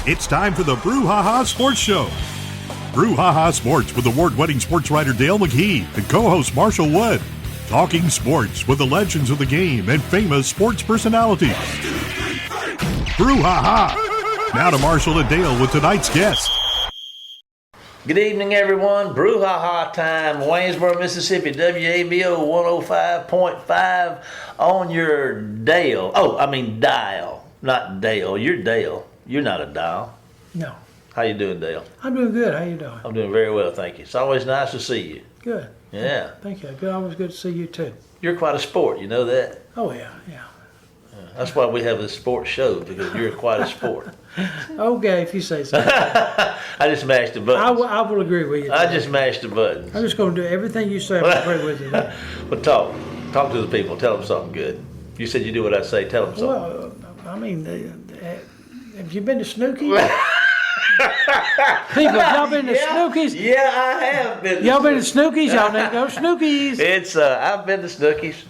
It's time for the Brouhaha Sports Show. Brouhaha Sports with award-winning sports writer Dale McKee and co-host Marshall Wood. Talking sports with the legends of the game and famous sports personalities. Brouhaha. Now to Marshall and Dale with tonight's guest. Good evening, everyone. Brouhaha time, Waynesboro, Mississippi, WABO 105.5 on your dial. Dial, not Dale. You're Dale. You're not a dial. No. How you doing, Dale? I'm doing good. How you doing? I'm doing very well, thank you. It's always nice to see you. Good. Yeah. Thank you. Good. Always good to see you too. You're quite a sport, you know that? Oh yeah. That's why we have this sports show, because you're quite a sport. Okay, if you say so. I just mashed the buttons. I will agree with you. I just mashed the buttons. I'm just going to do everything you say. I agree with you. But talk to the people. Tell them something good. You said you do what I say. Tell them something. Well, I mean, have you been to Snooki's? People, y'all been to Snooki's? Yeah, I have been. Y'all been to Snooki's? Y'all need to go to Snooki's. I've been to Snooki's.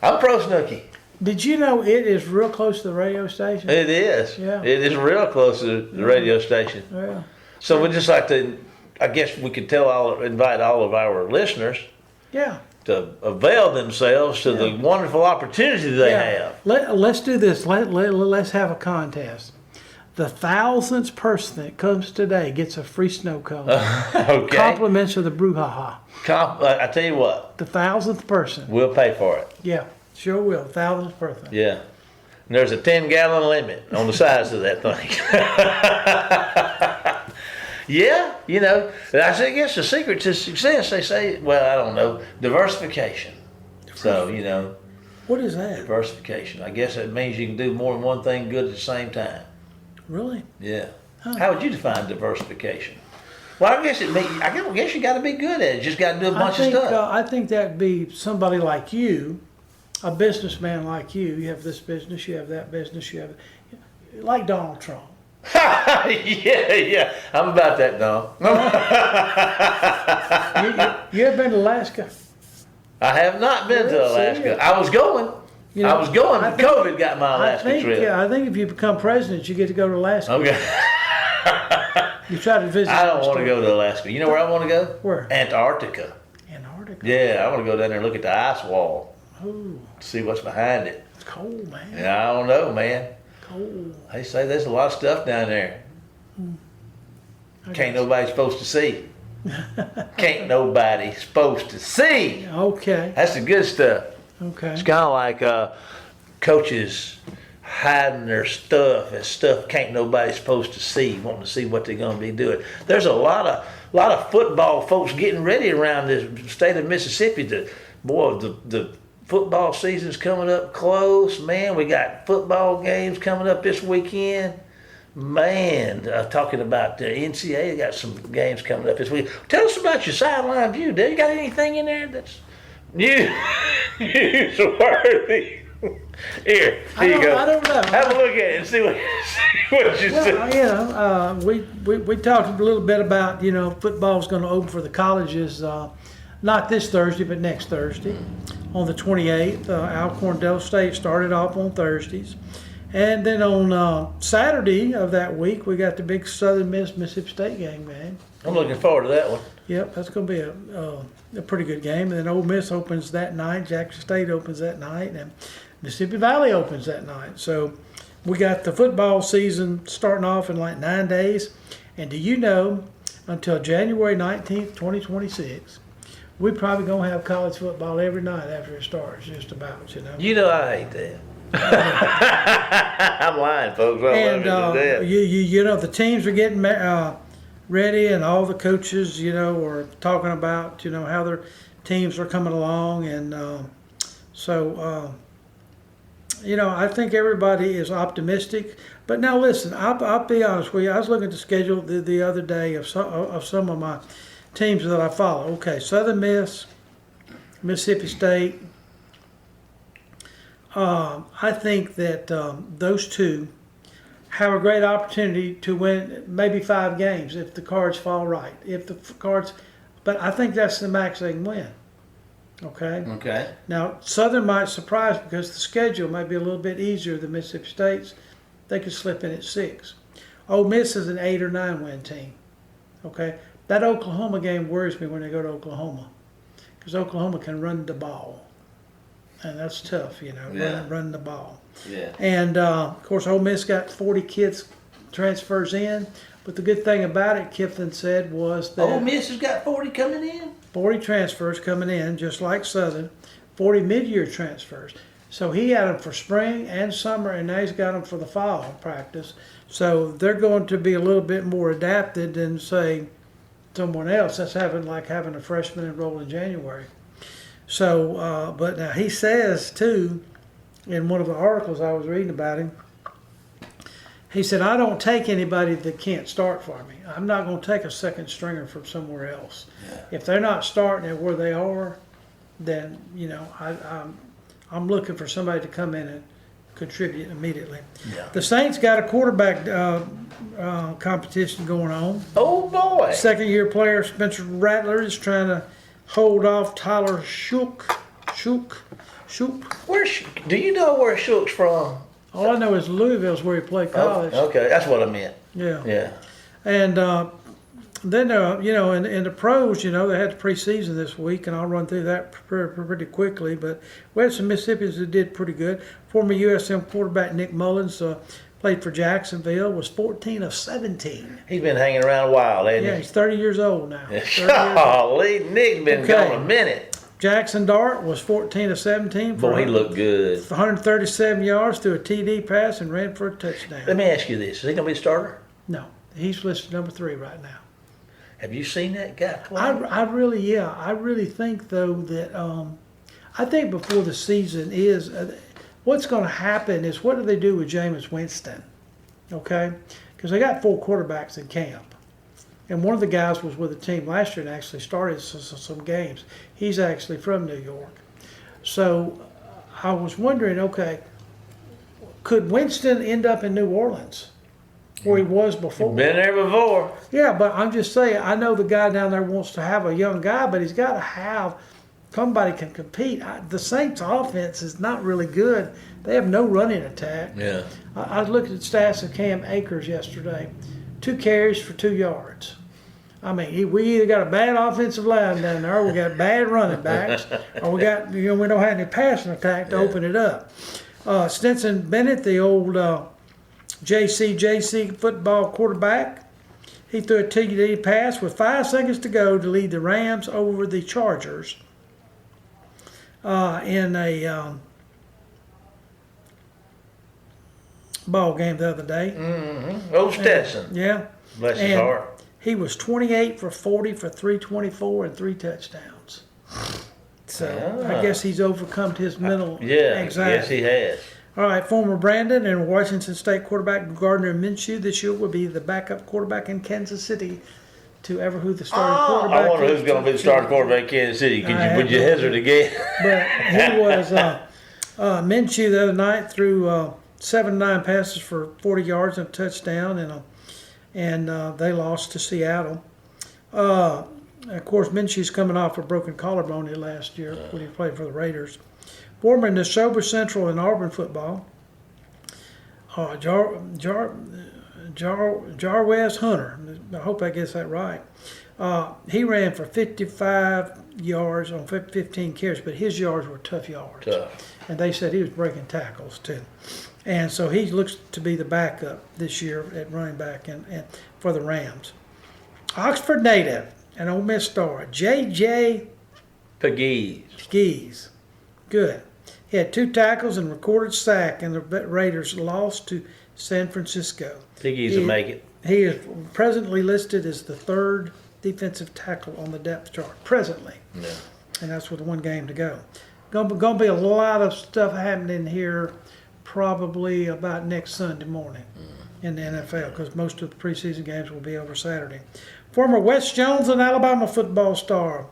I'm pro Snooki. Did you know it is real close to the radio station? It is. Yeah. It is real close to the radio station. Yeah. So we just like to, I guess we could invite all of our listeners. Yeah. To avail themselves to the wonderful opportunity they have. Let's do this. Let's have a contest. The 1,000th person that comes today gets a free snow cone. Okay. Compliments of the Brouhaha. I tell you what. The 1,000th person. We'll pay for it. Yeah, sure will. 1,000th person. Yeah. And there's a 10-gallon limit on the size of that thing. Yeah, I guess the secret to success, they say, well, I don't know, diversification. So, What is that? diversification. I guess it means you can do more than one thing good at the same time. Really? Yeah. Huh. How would you define diversification? Well, I guess you got to be good at it. You just got to do a bunch of stuff. I think that'd be somebody like you, a businessman like you. You have this business, you have that business, like Donald Trump. Yeah. I'm about that, Don. You ever been to Alaska? I have not been to Alaska. I was going. But COVID got my Alaska trip. Yeah, I think if you become president, you get to go to Alaska. Okay. You try to visit. I don't want to go to Alaska. You know where I want to go? Where? Antarctica. Antarctica? Yeah, I want to go down there and look at the ice wall. Oh. See what's behind it. It's cold, man. Yeah, I don't know, man. Cold. They say there's a lot of stuff down there. Can't nobody supposed to see. Can't nobody supposed to see. Okay. That's the good stuff. Okay. It's kind of like coaches hiding their stuff as stuff can't nobody supposed to see, wanting to see what they're going to be doing. There's a lot of football folks getting ready around the state of Mississippi. The football season's coming up close, man. We got football games coming up this weekend. Man, talking about the NCAA, got some games coming up this week. Tell us about your sideline view, Dale. You got anything in there that's newsworthy? Here you go. I don't know. Have a look at it and see what you see. Well, we talked a little bit about, football's going to open for the colleges, not this Thursday, but next Thursday. On the 28th, Alcorn-Del State started off on Thursdays. And then on Saturday of that week, we got the big Southern Miss Mississippi State game, man. I'm looking forward to that one. Yep, that's going to be a pretty good game. And then Ole Miss opens that night, Jackson State opens that night, and Mississippi Valley opens that night. So we got the football season starting off in like 9 days. And do you know, until January 19th, 2026, we probably going to have college football every night after it starts, just about, I hate that. I'm lying, folks. And the teams are getting ready, and all the coaches, are talking about, how their teams are coming along, and I think everybody is optimistic. But now, listen, I'll be honest with you. I was looking at the schedule the other day of some of my teams that I follow. Okay, Southern Miss, Mississippi State. I think that those two have a great opportunity to win maybe 5 games if the cards fall right. But I think that's the max they can win. Okay. Okay. Now Southern might surprise because the schedule might be a little bit easier than Mississippi State's. They could slip in at 6. Ole Miss is an 8 or 9 win team. Okay, that Oklahoma game worries me when they go to Oklahoma, because Oklahoma can run the ball, and that's tough, run the ball. Yeah. And of course, Ole Miss got 40 kids transfers in, but the good thing about it, Kiffin said, was that Ole Miss has got 40 coming in. 40 transfers coming in, just like Southern, 40 mid-year transfers. So he had them for spring and summer, and now he's got them for the fall practice. So they're going to be a little bit more adapted than, say, someone else. That's having a freshman enroll in January. So, but now he says, too, in one of the articles I was reading about him, he said, I don't take anybody that can't start for me. I'm not going to take a second stringer from somewhere else. Yeah. If they're not starting at where they are, then, I'm looking for somebody to come in and contribute immediately. Yeah. The Saints got a quarterback competition going on. Oh, boy. Second-year player Spencer Rattler is trying to hold off Tyler Shook. Do you know where Shook's from? All I know is Louisville's where he played college. Oh, okay, that's what I meant. Yeah. Yeah. And then, in the pros, they had the preseason this week, and I'll run through that pretty quickly. But we had some Mississippians that did pretty good. Former USM quarterback Nick Mullins played for Jacksonville, was 14 of 17. He's been hanging around a while, hasn't Yeah, he? he's 30 years old now. Golly, Nick's been gone a minute. Jackson Dart was 14 of 17. Boy, he looked good. 137 yards, threw a TD pass, and ran for a touchdown. Let me ask you this. Is he going to be a starter? No, he's listed number 3 right now. Have you seen that guy play? I really think, though, that I think before the season is, what's going to happen is, what do they do with Jameis Winston? Okay? Because they got 4 quarterbacks in camp. And one of the guys was with the team last year and actually started some games. He's actually from New York. So I was wondering, okay, could Winston end up in New Orleans where he was before? Been there before. Yeah, but I'm just saying, I know the guy down there wants to have a young guy, but he's got to have somebody can compete. The Saints' offense is not really good. They have no running attack. Yeah. I was looking at stats of Cam Akers yesterday. 2 carries for 2 yards. I mean, we either got a bad offensive line down there, or we got bad running backs, or we don't have any passing attack to open it up. Stetson Bennett, the old JC football quarterback, he threw a TD pass with 5 seconds to go to lead the Rams over the Chargers in a ball game the other day. Mm-hmm. Old Stetson. Yeah. Bless his heart. He was 28 for 40 for 324 and 3 touchdowns. So I guess he's overcome his mental anxiety. Yes, he has. All right, former Brandon and Washington State quarterback Gardner Minshew this year will be the backup quarterback in Kansas City to ever who the starting quarterback I wonder is. who's going to be the starting quarterback in Kansas City. Would you hazard a guess? But he was Minshew the other night threw 7-9 passes for 40 yards and a touchdown, and they lost to Seattle. Of course, Minshew's coming off a broken collarbone last year when he played for the Raiders. Former Neshoba Central and Auburn football, Jarwez Hunter, I hope I guess that right. He ran for 55 yards on 15 carries, but his yards were tough yards. And they said he was breaking tackles too. And so he looks to be the backup this year at running back and for the Rams. Oxford native and Ole Miss star, J.J. Pegues. Good. He had 2 tackles and recorded sack, and the Raiders lost to San Francisco. Pegues will make it. He is presently listed as the 3rd defensive tackle on the depth chart. Presently. Yeah. And that's with 1 game to go. Going to be a lot of stuff happening here probably about next Sunday morning in the NFL, because most of the preseason games will be over Saturday. Former West Jones and Alabama football star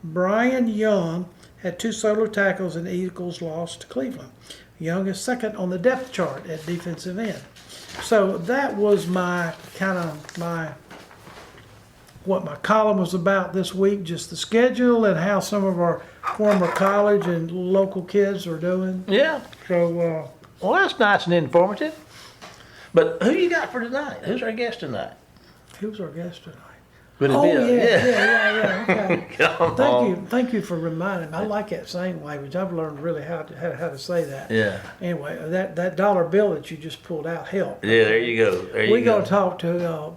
Brian Young had 2 solo tackles, and the Eagles lost to Cleveland. Young is 2nd on the depth chart at defensive end. So that was what my column was about this week, just the schedule and how some of our former college and local kids are doing. Yeah. So, well, that's nice and informative. But who you got for tonight? Who's our guest tonight? Who's our guest tonight? Would it Oh, be yeah. Okay. Come on. Thank you for reminding me. I like that saying language. I've learned really how to say that. Yeah. Anyway, that dollar bill that you just pulled out helped. Yeah, there you go. We're going to talk to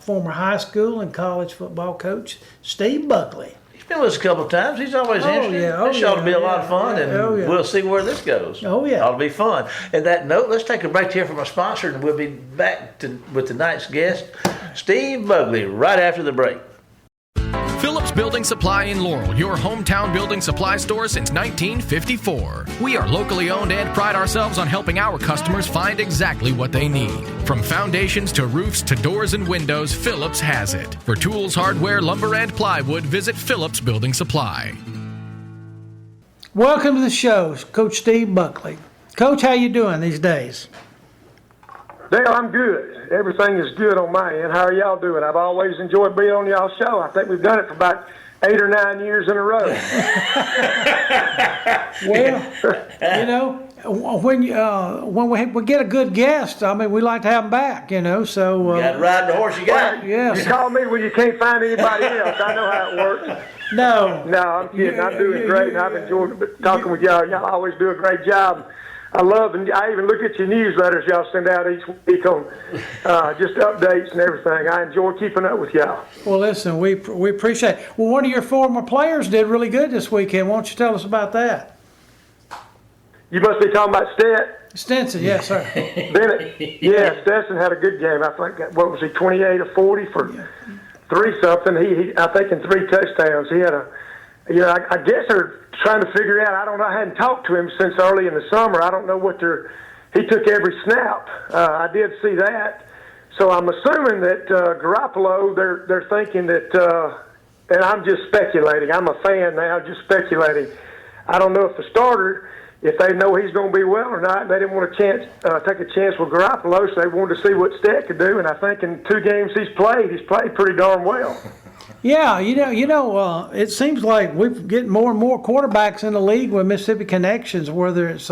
former high school and college football coach Steve Buckley. He's been with us a couple of times. He's always interested. This ought to be a lot of fun, and we'll see where this goes. Oh, yeah. Ought to be fun. And that note, let's take a break here from our sponsor, and we'll be back with tonight's guest, Steve Buckley, right after the break. Phillips Building Supply in Laurel, your hometown building supply store since 1954. We are locally owned and pride ourselves on helping our customers find exactly what they need. From foundations to roofs to doors and windows, Phillips has it. For tools, hardware, lumber, and plywood, visit Phillips Building Supply. Welcome to the show, Coach Steve Buckley. Coach, how you doing these days? Dale, I'm good. Everything is good on my end. How are y'all doing? I've always enjoyed being on y'all's show. I think we've done it for about 8 or 9 years in a row. Well, when we get a good guest, I mean, we like to have them back, so. You got to ride the horse you got. Yes. You call me when you can't find anybody else. I know how it works. No. No, I'm kidding. I'm doing great, and I've enjoyed talking with y'all. Y'all always do a great job. I love, and I even look at your newsletters y'all send out each week on just updates and everything. I enjoy keeping up with y'all. Well, listen, we appreciate it. Well, one of your former players did really good this weekend. Why don't you tell us about that? You must be talking about Stinson, yes, sir. Bennett. Yeah, Stetson had a good game. I think, what was he, 28 or 40 for 3-something. He I think in 3 touchdowns. He had I guess they're trying to figure out. I don't know. I hadn't talked to him since early in the summer. I don't know what he took every snap. I did see that. So I'm assuming that Garoppolo, they're thinking that, and I'm just speculating. I'm a fan now, just speculating. I don't know if the starter, if they know he's going to be well or not. They didn't want to take a chance with Garoppolo, so they wanted to see what Stet could do. And I think in 2 games he's played pretty darn well. Yeah, it seems like we're getting more and more quarterbacks in the league with Mississippi connections. Whether it's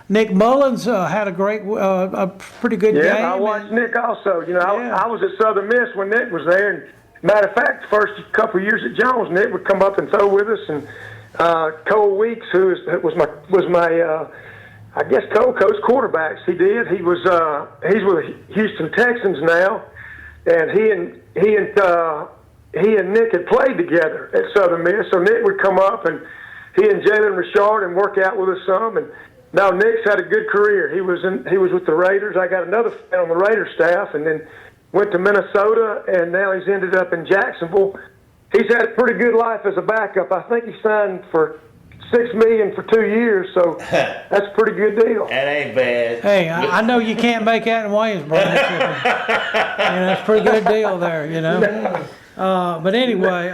Nick Mullins had a pretty good game. Yeah, I watched Nick also. I was at Southern Miss when Nick was there. And matter of fact, the first couple of years at Jones, Nick would come up and throw with us. And Cole Weeks, who was my I guess co-coach quarterbacks. He he's with Houston Texans now, and he and Nick had played together at Southern Miss, so Nick would come up, and he and Jalen Richard and work out with us some. And now Nick's had a good career. He was with the Raiders. I got another fan on the Raiders staff, and then went to Minnesota, and now he's ended up in Jacksonville. He's had a pretty good life as a backup. I think he signed for $6 million for 2 years, so that's a pretty good deal. That ain't bad. Hey, I know you can't make that in Williamsburg. That's a pretty good deal there, But anyway,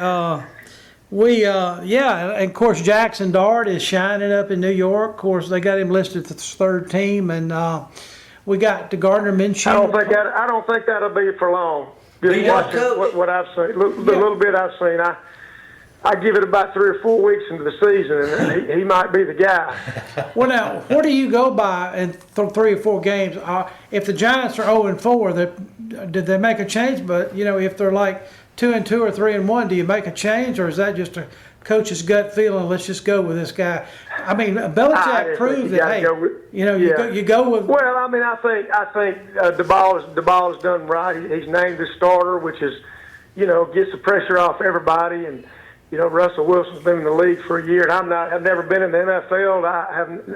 and of course Jackson Dart is shining up in New York. Of course, they got him listed to the 3rd team, and we got the Gardner Minshew. I don't think that'll be for long. Just watching what I've seen, the little bit I've seen, I give it about 3 or 4 weeks into the season, and he might be the guy. Well, now, what do you go by in 3 or 4 games? If the Giants are 0-4, did they make a change? But if they're like 2-2 or 3-1, do you make a change, or is that just a coach's gut feeling? Let's just go with this guy. I mean, Belichick proved that. You go with. Well, I mean, I think the ball is done right. He's named the starter, which is, gets the pressure off everybody. And Russell Wilson's been in the league for a year, and I've never been in the NFL.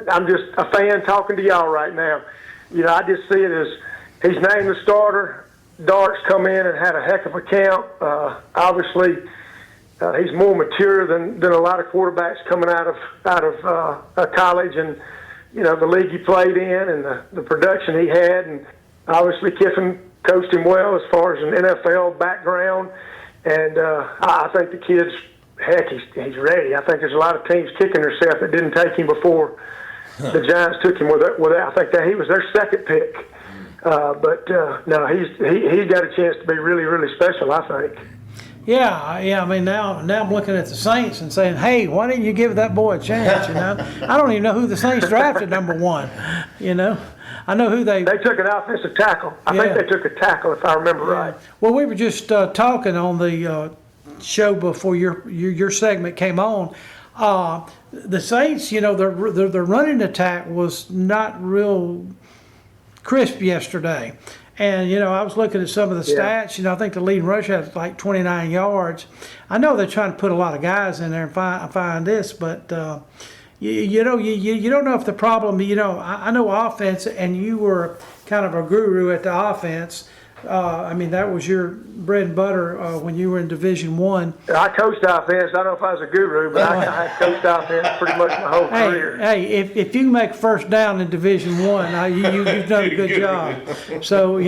I'm just a fan talking to y'all right now. I just see it as he's named the starter. Dart's come in and had a heck of a camp. Obviously, he's more mature than a lot of quarterbacks coming out of college, and the league he played in, and the production he had. And obviously, Kiffin coached him well as far as an NFL background. And I think the kid's he's ready. I think there's a lot of teams kicking themselves that didn't take him before the Giants took him. I think that he was their 2nd pick. But no, he's got a chance to be really, really special, I think. Yeah. I mean, now I'm looking at the Saints and saying, hey, why didn't you give that boy a chance? I don't even know who the Saints drafted number 1. I know who they. They took an offensive tackle. I think they took a tackle, if I remember right. Well, we were just talking on the show before your segment came on. The Saints, their running attack was not real crisp yesterday. And, I was looking at some of the stats. I think the leading rusher had like 29 yards. I know they're trying to put a lot of guys in there and find this, but, you don't know if the problem, I know offense, and you were kind of a guru at the offense. That was your bread and butter when you were in Division I. I coached offense. I don't know if I was a guru, but I coached offense pretty much my whole career. Hey, if you can make first down in Division I, you've done a good job. So,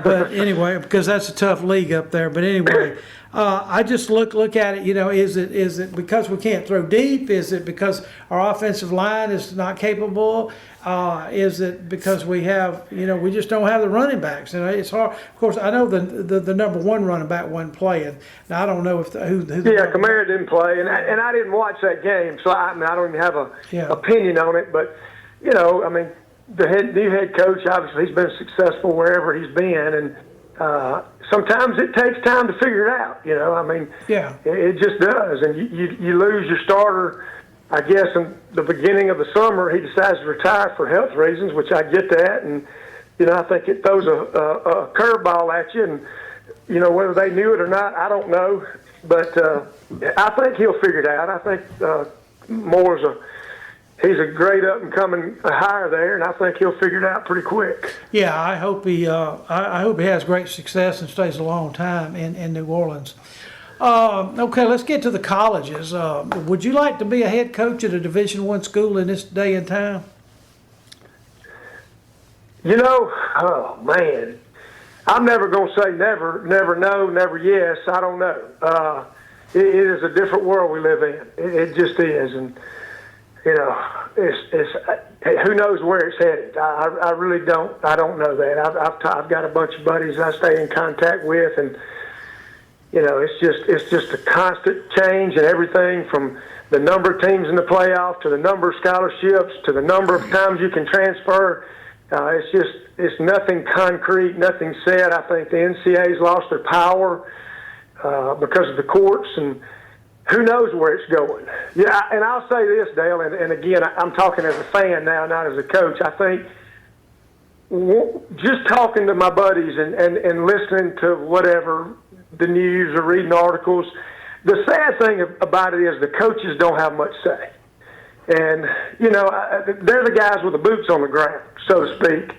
but anyway, because that's a tough league up there. But anyway, I just look at it, is it because we can't throw deep? Is it because our offensive line is not capable? Is it because we have, we just don't have the running backs? And it's hard. Of course, I know the number one running back wasn't playing. Now, I don't know if who Kamara didn't play, and I didn't watch that game, so I don't even have a opinion on it. But the new head coach, obviously, he's been successful wherever he's been, and sometimes it takes time to figure it out. It just does, and you lose your starter. I guess in the beginning of the summer, he decides to retire for health reasons, which I get that. And, I think it throws a curveball at you. And, whether they knew it or not, I don't know. But I think he'll figure it out. I think Moore's he's a great up-and-coming hire there, and I think he'll figure it out pretty quick. Yeah, I hope he has great success and stays a long time in New Orleans. Okay, let's get to the colleges. Would you like to be a head coach at a Division I school in this day and time? Oh, man. I'm never going to say never no, never yes. I don't know. It is a different world we live in. It just is. And, who knows where it's headed. I really don't. I don't know that. I've got a bunch of buddies I stay in contact with, and it's just a constant change and everything from the number of teams in the playoff to the number of scholarships to the number of times you can transfer. It's nothing concrete, nothing set. I think the NCAA's lost their power because of the courts, and who knows where it's going. Yeah, and I'll say this, Dale, and again, I'm talking as a fan now, not as a coach. I think just talking to my buddies and listening to whatever, the news or reading articles, the sad thing about it is the coaches don't have much say. And, they're the guys with the boots on the ground, so to speak.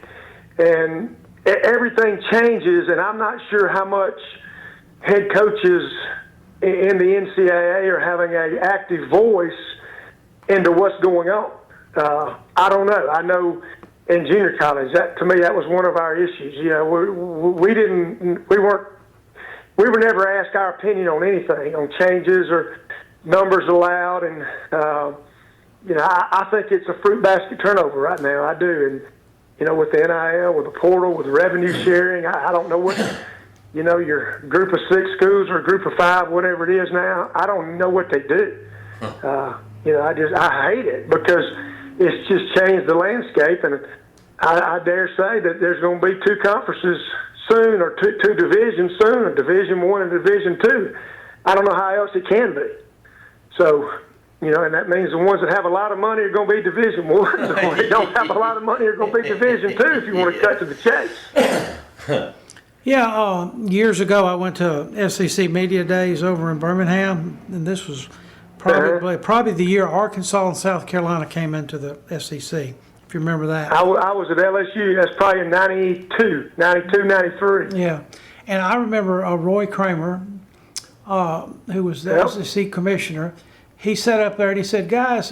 And everything changes, and I'm not sure how much head coaches in the NCAA are having an active voice into what's going on. I don't know. I know in junior college, to me, that was one of our issues. We were never asked our opinion on anything, on changes or numbers allowed. And, I think it's a fruit basket turnover right now. I do. And, with the NIL, with the portal, with revenue sharing, I don't know what, your group of 6 schools or a group of 5, whatever it is now, I don't know what they do. I hate it because it's just changed the landscape. And I dare say that there's going to be 2 conferences soon, or two divisions soon, a Division I and Division II. I don't know how else it can be. So, and that means the ones that have a lot of money are going to be Division I. The ones that don't have a lot of money are going to be Division II, if you want to cut to the chase. Yeah, years ago I went to SEC Media Days over in Birmingham, and this was probably the year Arkansas and South Carolina came into the SEC. If you remember that. I was at LSU. That's probably in 92, 93. Yeah. And I remember Roy Kramer, who was the SEC commissioner, he sat up there and he said, guys,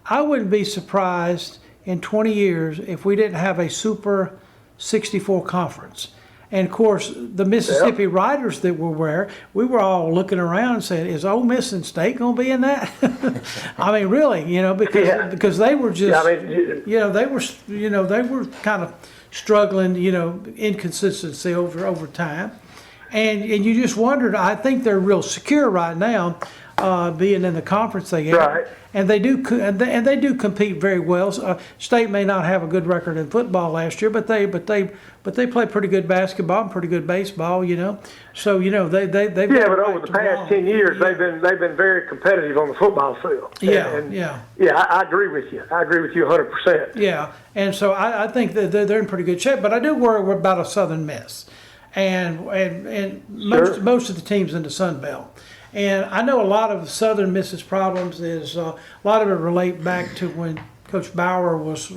I wouldn't be surprised in 20 years if we didn't have a Super 64 conference. And, of course, the Mississippi writers that were there, we were all looking around and saying, is Ole Miss and State going to be in that? I mean, really, because they were just, they were kind of struggling, inconsistency over time. And you just wondered, I think they're real secure right now. being in the conference they get. Right. And they do compete very well. State may not have a good record in football last year, but they play pretty good basketball and pretty good baseball. So they've but over the past 10 years they've been very competitive on the football field. Yeah. I agree with you. I agree with you 100%. Yeah, and so I think that they're in pretty good shape. But I do worry about a Southern Miss, and most of the teams in the Sun Belt. And I know a lot of Southern Miss's problems is a lot of it relate back to when Coach Bauer was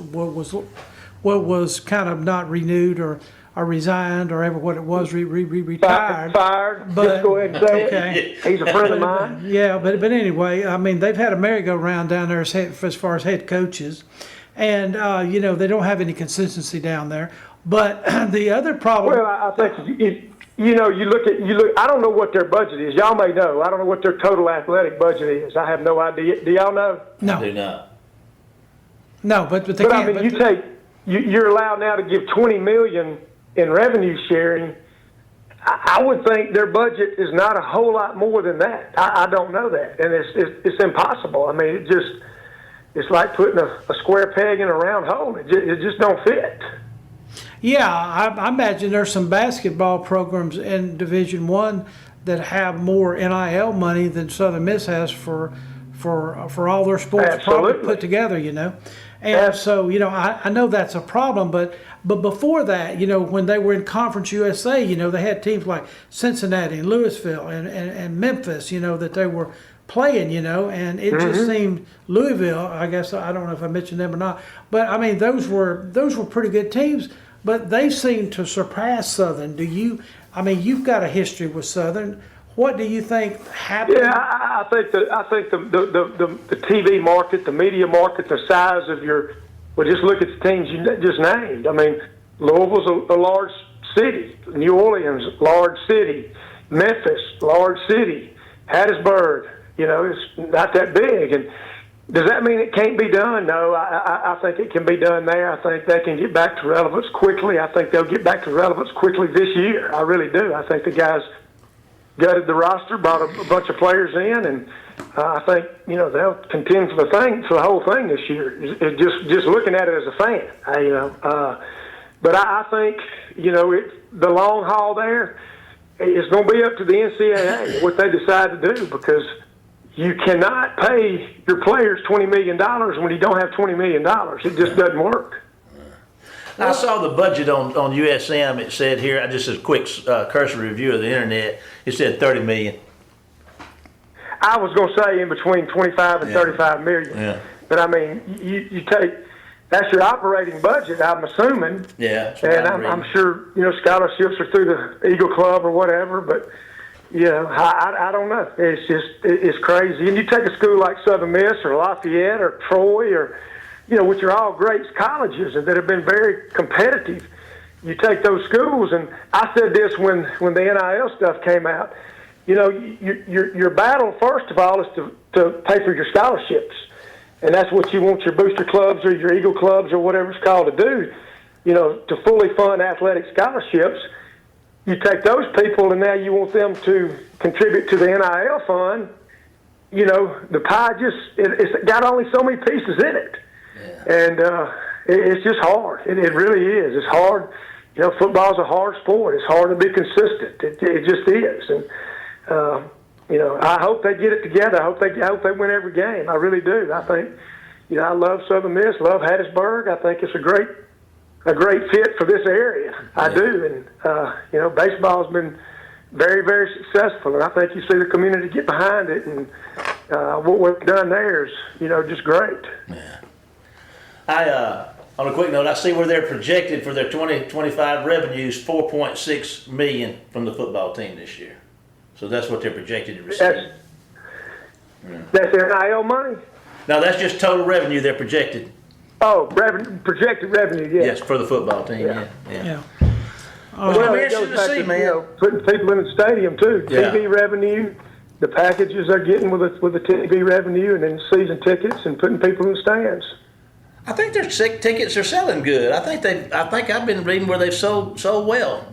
kind of not renewed or resigned or ever what it was retired. Fired. But, just go ahead and say okay. it. He's a friend of mine. Yeah, but anyway, I mean they've had a merry-go-round down there as far as head coaches, and they don't have any consistency down there. But the other problem. Well, I think. You look. I don't know what their budget is. Y'all may know. I don't know what their total athletic budget is. I have no idea. Do y'all know? No. Do not. No, but they But can't. I mean, you're allowed now to give $20 million in revenue sharing. I would think their budget is not a whole lot more than that. I don't know that, and it's impossible. I mean, it's like putting a square peg in a round hole. It just don't fit. Yeah, I imagine there's some basketball programs in Division I that have more NIL money than Southern Miss has for all their sports probably put together, And so, I know that's a problem, but before that, when they were in Conference USA, they had teams like Cincinnati and Louisville and Memphis, that they were playing, and it just seemed Louisville, I guess, I don't know if I mentioned them or not, but I mean, those were pretty good teams. But they seem to surpass Southern. You've got a history with Southern. What do you think happened? Yeah, I think the TV market, the media market, the size of just look at the teams you just named. I mean, Louisville's a large city. New Orleans, large city. Memphis, large city. Hattiesburg, it's not that big. And does that mean it can't be done? No, I think it can be done there. I think they can get back to relevance quickly. I think they'll get back to relevance quickly this year. I really do. I think the guys gutted the roster, brought a bunch of players in, and I think they'll contend for the whole thing this year. Just looking at it as a fan, But I think the long haul there is going to be up to the NCAA what they decide to do, because you cannot pay your players $20 million when you don't have $20 million. It just doesn't work. I saw the budget on USM. It said here, just a quick cursory review of the internet, it said $30 million. I was going to say in between 25 and 35 million. Yeah. But I mean, you take, that's your operating budget, I'm assuming. Yeah. And I'm sure, scholarships are through the Eagle Club or whatever, but I don't know. It's crazy. And you take a school like Southern Miss or Lafayette or Troy or, which are all great colleges and that have been very competitive. You take those schools, and I said this when the NIL stuff came out. Your battle, first of all, is to pay for your scholarships. And that's what you want your booster clubs or your Eagle clubs or whatever it's called to do, to fully fund athletic scholarships. You take those people and now you want them to contribute to the NIL fund. The pie it's got only so many pieces in it. Yeah. And it's just hard. It really is. It's hard. Football's a hard sport. It's hard to be consistent. It just is. And, I hope they get it together. I hope they win every game. I really do. I think, I love Southern Miss, love Hattiesburg. I think it's a great fit for this area. I do. And, baseball's been very, very successful. And I think you see the community get behind it. And what we've done there is, just great. Yeah. On a quick note, I see where they're projected for their 2025 revenues, $4.6 million from the football team this year. So that's what they're projected to receive. That's their NIL money? No, that's just total revenue they're projected. Oh, projected revenue, yes. Yes, for the football team, yeah. Well, it goes back to, putting people in the stadium, too. Yeah. TV revenue, the packages they're getting with the TV revenue, and then season tickets and putting people in the stands. I think their tickets are selling good. I think I've been reading where they've sold well.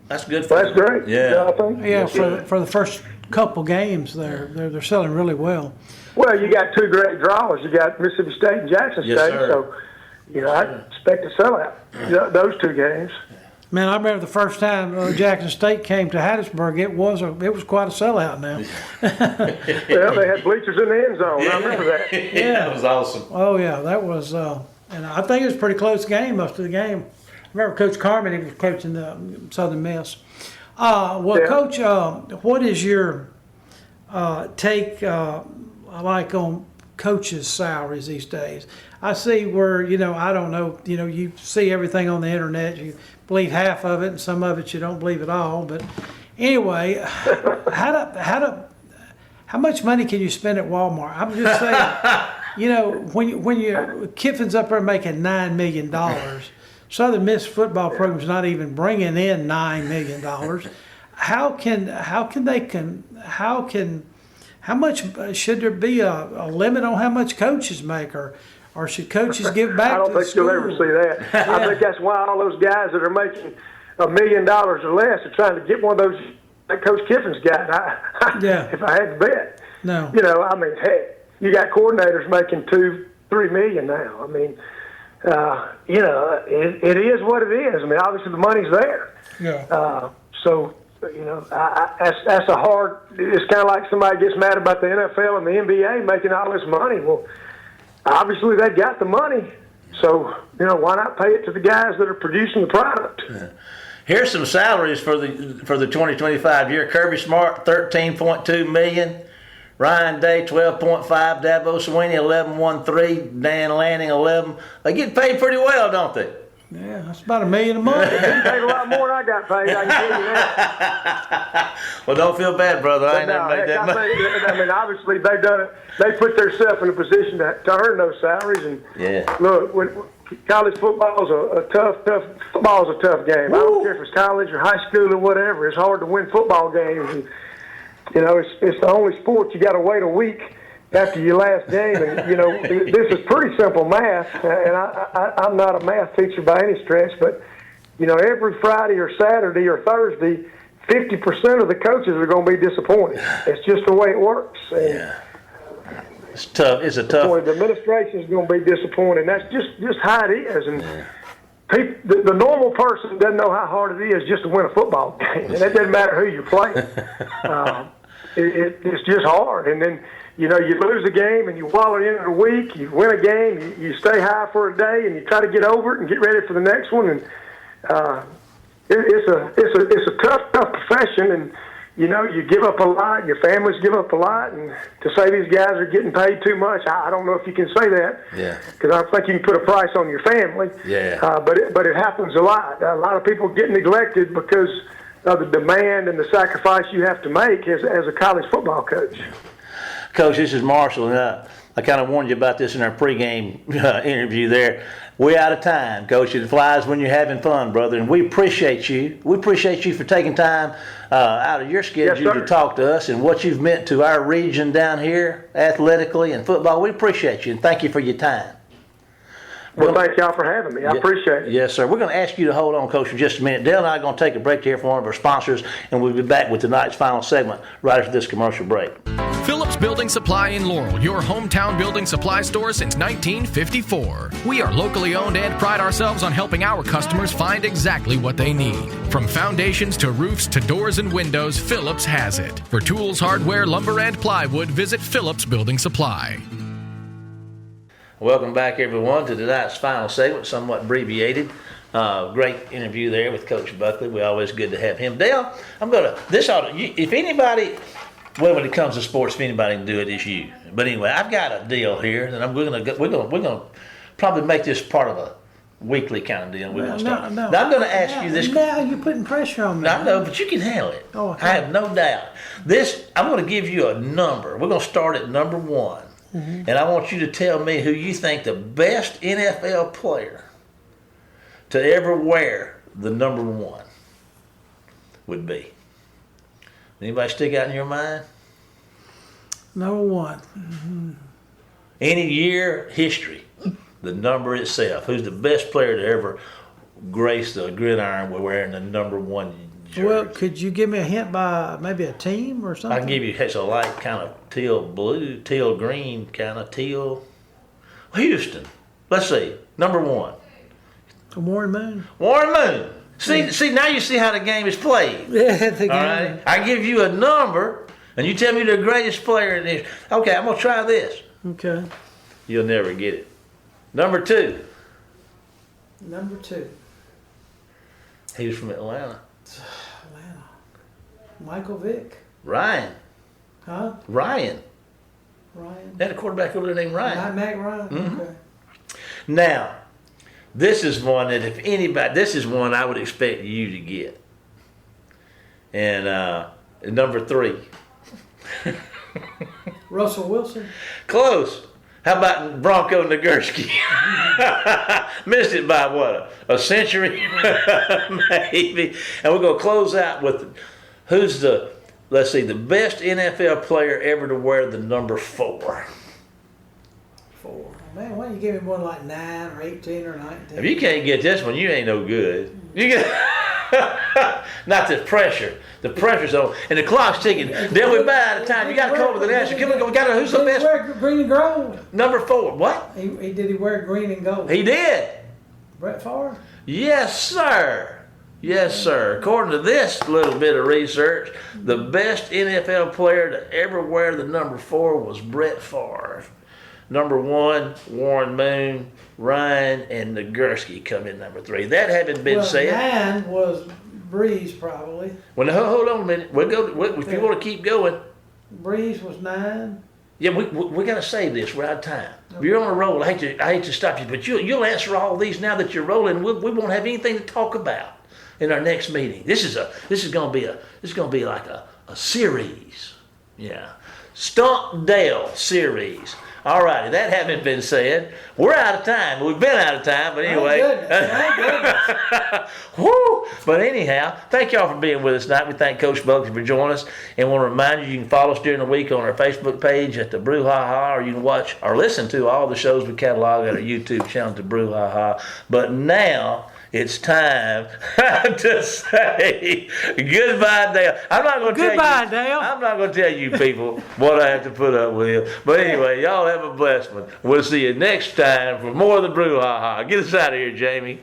That's good for That's great. Yeah. Yeah, for the first couple games there. They're selling really well. Well, you got two great draws. You got Mississippi State and Jackson Yes, State. sir. So, I expect to sell out those two games. Man, I remember the first time Jackson State came to Hattiesburg. It was quite a sellout. Now. Well, they had bleachers in the end zone. I remember that. Yeah, that was awesome. Oh yeah, that was, and I think it was a pretty close game most of the game. I remember Coach Carmen, he was coaching the Southern Miss. Coach, what is your take like on coaches' salaries these days? I see where, I don't know, you see everything on the internet, you believe half of it and some of it you don't believe at all. But anyway, how much money can you spend at Walmart? I'm just saying, when Kiffin's up there making $9 million, Southern Miss football program's not even bringing in $9 million. How much should there be a limit on how much coaches make, or should coaches give back? I don't think you'll ever see that. Yeah. I think that's why all those guys that are making $1 million or less are trying to get one of those like Coach Kiffin's got. If I had to bet. No. Heck, you got coordinators making $2-3 million now. I mean, it is what it is. I mean, obviously the money's there. Yeah. That's a hard. It's kind of like somebody gets mad about the NFL and the NBA making all this money. Well, obviously they got the money, so why not pay it to the guys that are producing the product? Here's some salaries for the 2025 year. Kirby Smart, $13.2 million. Ryan Day, $12.5. Dabo Sweeney, $11.13. Dan Lanning, $11. They get paid pretty well, don't they? Yeah, that's about $1 million a month. They paid a lot more than I got paid. I can tell you that. Well, don't feel bad, brother. I ain't never made that money. Obviously they've done it. They put themselves in a position to earn those salaries. And look, when college football is a tough game. Woo! I don't care if it's college or high school or whatever. It's hard to win football games. And, it's the only sport you got to wait a week after your last game, and this is pretty simple math, and I'm not a math teacher by any stretch, but every Friday or Saturday or Thursday, 50% of the coaches are going to be disappointed. It's just the way it works. And it's tough. It's a tough. The administration is going to be disappointed. That's just how it is, and the normal person doesn't know how hard it is just to win a football game, and it doesn't matter who you play. It's just hard, and then. You lose a game and you wallow into the week. You win a game, you stay high for a day, and you try to get over it and get ready for the next one. And it's a tough profession, and you give up a lot. Your families give up a lot, and to say these guys are getting paid too much, I don't know if you can say that. Yeah. Because I don't think you can put a price on your family. Yeah. But it happens a lot. A lot of people get neglected because of the demand and the sacrifice you have to make as a college football coach. Coach, this is Marshall, and I kind of warned you about this in our pregame interview there. We're out of time, Coach. It flies when you're having fun, brother, and we appreciate you. We appreciate you for taking time out of your schedule to talk to us and what you've meant to our region down here, athletically and football. We appreciate you, and thank you for your time. Well, thank y'all for having me. I appreciate it. Yes, sir. We're going to ask you to hold on, Coach, for just a minute. Dale and I are going to take a break here for one of our sponsors, and we'll be back with tonight's final segment right after this commercial break. Phillips Building Supply in Laurel, your hometown building supply store since 1954. We are locally owned and pride ourselves on helping our customers find exactly what they need. From foundations to roofs to doors and windows, Phillips has it. For tools, hardware, lumber, and plywood, visit Phillips Building Supply. Welcome back, everyone, to tonight's final segment, somewhat abbreviated. Great interview there with Coach Buckley. We're always good to have him. Dale, if anybody, well, when it comes to sports, if anybody can do it, it's you. But anyway, I've got a deal here, and we're gonna probably make this part of a weekly kind of deal. We're gonna start. No. Now, I'm gonna ask you this. Now you're putting pressure on me. I know, but you can handle it. Oh, okay. I have no doubt. I'm gonna give you a number. We're gonna start at number 1. Mm-hmm. And I want you to tell me who you think the best NFL player to ever wear the number 1 would be. Anybody stick out in your mind? Number 1. Mm-hmm. Any year, history, the number itself. Who's the best player to ever grace the gridiron wearing the number 1 jersey. Well, could you give me a hint by maybe a team or something? I can give you, it's a light kind of teal blue, teal green, kind of teal. Houston. Let's see. Number 1. Warren Moon. Warren Moon. See, now you see how the game is played. Yeah, the game. All right. I give you a number, and you tell me the greatest player in this. Okay, I'm gonna try this. Okay. You'll never get it. Number 2. Number 2. He was from Atlanta. Atlanta. Michael Vick. Ryan. Huh? Ryan. They had a quarterback over there named Ryan. Mac Ryan. Mhm. Okay. Now, this is one that if anybody, this is one I would expect you to get. And number 3. Russell Wilson. Close. How about Bronco Nagurski? Missed it by what? A century? Maybe. And we're going to close out with who's the, let's see, the best NFL player ever to wear the number 4. 4. Man, why don't you give me one like 9 or 18 or 19? If you can't get this one, you ain't no good. You get not the pressure. The pressure's on, and the clock's ticking. Then we're out of time. You got to come up with an answer. Come on, we got to. Who's the best? Did he wear green and gold? Number 4. What? Did he wear green and gold? He did. Brett Favre? Yes, sir. Yes, sir. According to this little bit of research, the best NFL player to ever wear the number 4 was Brett Favre. Number 1, Warren Moon, Ryan, and Nagurski come in number 3. That having been said, 9 was Breeze probably. well, now, hold on a minute. We'll go. If you want to keep going, Breeze was 9. yeah, we got to save this. We're out of time. You're on a roll. I hate to stop you, but you'll answer all these now that you're rolling. We won't have anything to talk about in our next meeting. This is going to be like a series. Yeah, Stump Dale series. All righty, that having been said, we're out of time. We've been out of time, but anyway. Thank goodness. Woo! But anyhow, thank y'all for being with us tonight. We thank Coach Buckley for joining us. And want to remind you can follow us during the week on our Facebook page at the Brouhaha, or you can watch or listen to all the shows we catalog at our YouTube channel, the Brouhaha. But now it's time to say goodbye, Dale. I'm not going to tell you. Goodbye, Dale. I'm not going to tell you people what I have to put up with. But anyway, y'all have a blessed one. We'll see you next time for more of the Brouhaha. Get us out of here, Jamie.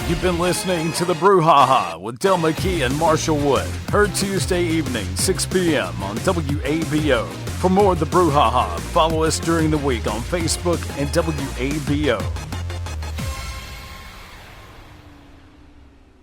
You've been listening to the Brouhaha with Del McKee and Marshall Wood. Heard Tuesday evening, 6 p.m. on WABO. For more of the Brouhaha, follow us during the week on Facebook and WABO.